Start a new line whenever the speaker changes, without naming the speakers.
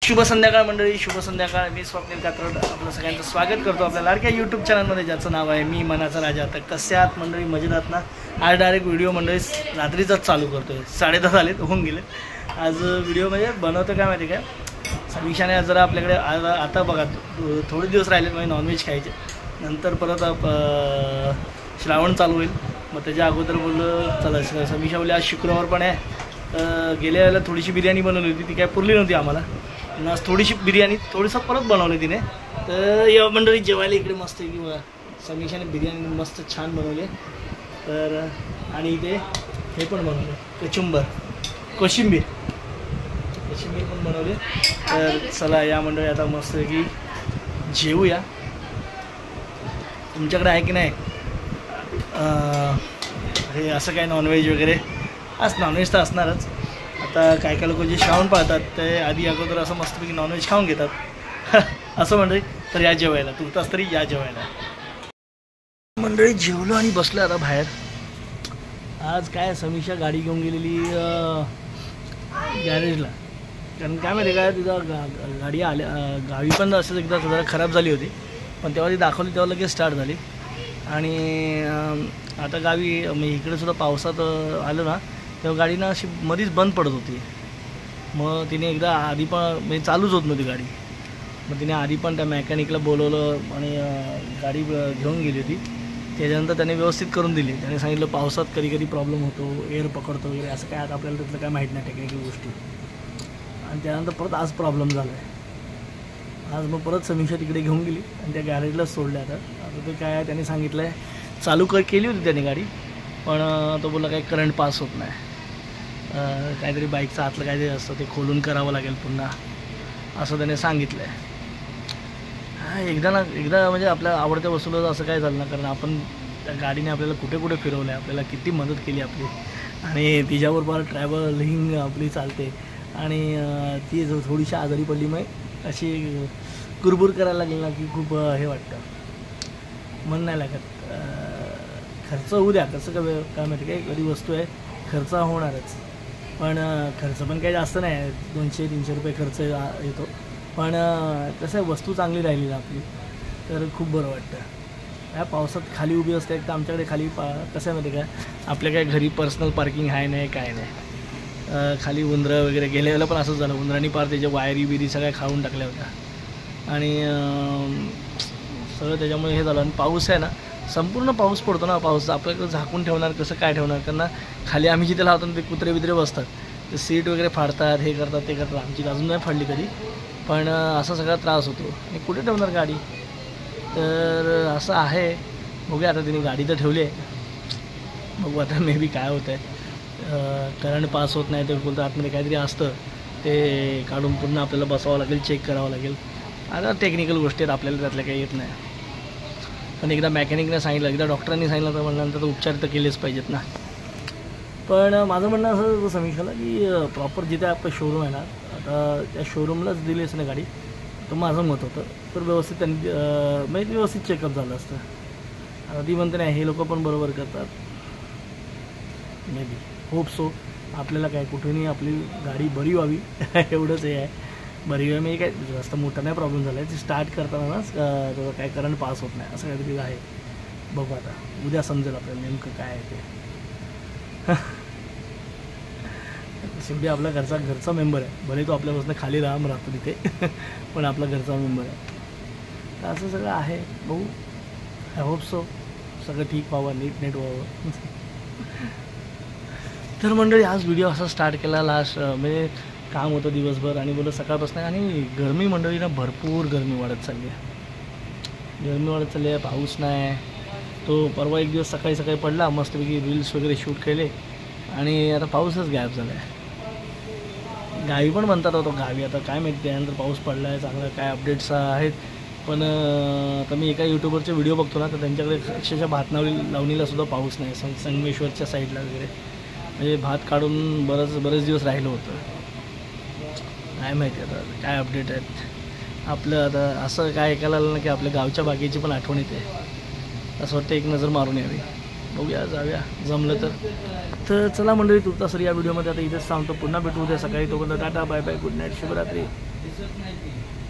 शुभ संध्याकाळ मंडळी, शुभ संध्याकाळ. मी स्वप्नील कात्रड आपलं सगळ्यांचं स्वागत करतो आपल्या लाडक्या यूट्यूब चॅनलमध्ये, ज्याचं नाव आहे मी मनाचा राजा. तर कसे आहात मंडळी? मजेत आहात ना? आज डायरेक्ट व्हिडिओ मंडळी रात्रीचाच चालू करतो आहे. 10:30 आलेत, होऊन गेले. आज व्हिडिओ म्हणजे बनवतो काय माहिती काय, समीक्षाने जरा आपल्याकडे आता बघा थोडे दिवस राहिलेत म्हणजे नॉनव्हेज खायचे. नंतर परत श्रावण चालू होईल. मग त्याच्या अगोदर बोललं चला, समीक्षा बोलली आज शुक्रवार पण आहे. गेल्या वेळेला थोडीशी बिर्याणी बनवली होती, ती काय पुरली नव्हती आम्हाला. आज थोडीशी बिर्याणी थोडंसं परत बनवली तिने. तर या मंडळी जेवायला इकडे मस्त आहे की समीक्षाने बिर्याणी मस्त छान बनवली. तर आणि इथे हे पण बनवले कोशिंबीर पण बनवले. तर चला या मंडळी आता मस्त की जेवूया. तुमच्याकडे आहे की नाही हे असं काय नॉनव्हेज वगैरे? आज नॉनव्हेज तर असणारच. आता काय काय लोक जे श्रावण पाळतात ते आधी अगोदर असं मस्तपैकी नॉनव्हेज खाऊन घेतात असं मंडळी. तर या जेवायला तुर्तास तरी या जेवायला. मंडळी जेवलो आणि बसलो आता बाहेर. आज काय समीक्षा गाडी घेऊन गेलेली गॅरेजला. कारण काय माहिती काय, तिथं गाडी गावी पण असंच एकदा जरा खराब झाली होती, पण तेव्हा ती दाखवली तेव्हा लगेच स्टार्ट झाली. आणि आता गावी म्हणजे इकडे सुद्धा पावसात आलं ना तेव्हा गाडी ना अशी मध्येच बंद पडत होती. मग तिने एकदा आधी पण म्हणजे चालूच होत नव्हती गाडी. मग तिने आधी पण त्या मेकॅनिकला बोलवलं आणि गाडी घेऊन गेली होती. त्याच्यानंतर त्याने व्यवस्थित करून दिली. त्याने सांगितलं पावसात कधी कधी प्रॉब्लेम होतो, एअर पकडतो वगैरे असं काय. आता आपल्याला त्यातलं काय माहीत नाही टेक्निकल गोष्टी. आणि त्यानंतर परत आज प्रॉब्लेम झाला आहे. आज मग परत समीक्षा तिकडे घेऊन गेली आणि त्या गॅरेजलाच सोडलं. आता ते काय त्याने सांगितलं आहे चालू केली होती त्याने गाडी, पण तो बोलला काही करंट पास होत नाही. काहीतरी बाईकचं आतलं काहीतरी असतं ते खोलून करावं लागेल पुन्हा, असं त्याने सांगितलं आहे. एकदा म्हणजे आपल्या आवडत्या वस्तूला असं काय झालं ना, कारण आपण त्या गाडीने आपल्याला कुठे कुठे फिरवलं आहे, आपल्याला किती मदत केली आपली. आणि तिच्याबरोबर ट्रॅव्हलिंग आपली चालते. आणि ती थोडीशी आजारी पडली मग अशी कुरबुर करायला लागली ना की खूप हे वाटतं, मन नाही लागत. खर्च होऊ द्या कसं काय माहिती काय, कधी वस्तू आहे खर्च होणारच. पण खर्च पण काही जास्त नाही, 200-300 रुपये खर्च येतो. पण कसं आहे वस्तू चांगली राहिली ना आपली तर खूप बरं वाटतं. या पावसात खाली उभी असते. तर आमच्याकडे खाली कसं आहे माहिती काय, आपल्या काय घरी पर्सनल पार्किंग आहे नाही काय नाही. खाली उंदरं वगैरे गेल्या वेळेला पण असंच झालं. उंदरांनी पार त्याच्या वायरी बिरी सगळ्या खाऊन टाकल्या होत्या. आणि सगळं त्याच्यामुळे हे झालं. आणि पाऊस आहे ना, संपूर्ण पाऊस पडतो ना, पाऊस आपल्याकडे झाकून ठेवणार कसं काय ठेवणार. कारण खाली आम्ही जिथे लावतो ना ते कुत्रे बित्रे बसतात, ते सीट वगैरे फाडतात, हे करतात ते करतात. आमची अजून नाही फाडली कधी, पण असा सगळा त्रास होतो. आणि कुठे ठेवणार गाडी? तर असं आहे. बघूया आता तिने गाडी तर ठेवली आहे, बघू आता मे बी काय होतं आहे. करंट पास होत नाही तर बोलतं आतमध्ये काहीतरी असतं ते काढून पुन्हा आपल्याला बसावं लागेल, चेक करावं लागेल. आता टेक्निकल गोष्टी आहेत, आपल्याला त्यातल्या काही येत नाही. पण एकदा मेकॅनिकने सांगितलं, एकदा डॉक्टरांनी सांगितलं तर म्हणल्यानंतर उपचार तर केलेच पाहिजेत ना. पण माझं म्हणणं असं समीक्षाला की प्रॉपर जिथे आपलं शोरूम आहे ना, आता त्या शोरूमलाच दिली असं ना गाडी, तर माझं मत होतं तर व्यवस्थित त्यांनी म्हणजे व्यवस्थित चेकअप झालं असतं. आता ती म्हणते नाही हे लोक पण बरोबर करतात. May be hope so. आपल्याला काय कुठेही आपली गाडी बरी व्हावी एवढंच हे आहे. बरी व्हावी म्हणजे काय जास्त मोठा नाही प्रॉब्लेम झाला आहे. ती स्टार्ट करतानाच त्याचं काय करंट पास होत नाही असं काहीतरी आहे. बघू आता उद्या समजेल आपल्याला नेमकं काय आहे ते. शेवटी आपला घरचा मेंबर आहे. भले तो आपल्यापासून खाली राहतो तिथे पण आपला घरचा मेंबर आहे. तर असं सगळं आहे. बघू, आय होप सो सगळं ठीक व्हावं, नीट व्हावं. तर मंडळी आज व्हिडिओ असा स्टार्ट केला. लास्ट म्हणजे काम होतं दिवसभर आणि बोललं सकाळपासून. आणि गरमी मंडळी ना भरपूर गरमी वाढत चालली आहे. पाऊस नाही. तो परवा एक दिवस सकाळी पडला, मस्तपैकी रील्स वगैरे शूट केले आणि आता पाऊसच गायब झाला आहे. गावी पण म्हणतात होतो गावी, आता काय माहिती त्यानंतर पाऊस पडला आहे चांगला, काय अपडेट्स आहेत. पण आता मी एका यूट्यूबरचे व्हिडिओ बघतो ना, तर त्यांच्याकडे अक्षरशः भात लावणीला सुद्धा पाऊस नाही. संगमेश्वरच्या साईडला वगैरे म्हणजे भात काढून बरेच दिवस राहिलं होतं. काय माहिती आता काय अपडेट आहेत. आपलं आता असं काय ऐकायला आलं ना की आपल्या गावच्या बागेची पण आठवण येते. असं वाटतं एक नजर मारून यावी. बघूया जाऊया जमलं तर चला मंडळी. तुर्तास या व्हिडिओमध्ये आता इथेच सांगतो. पुन्हा भेटू उद्या सकाळी. तोपर्यंत टाटा बाय बाय, गुड नाईट, शुभरात्री. दिसत नाही ती.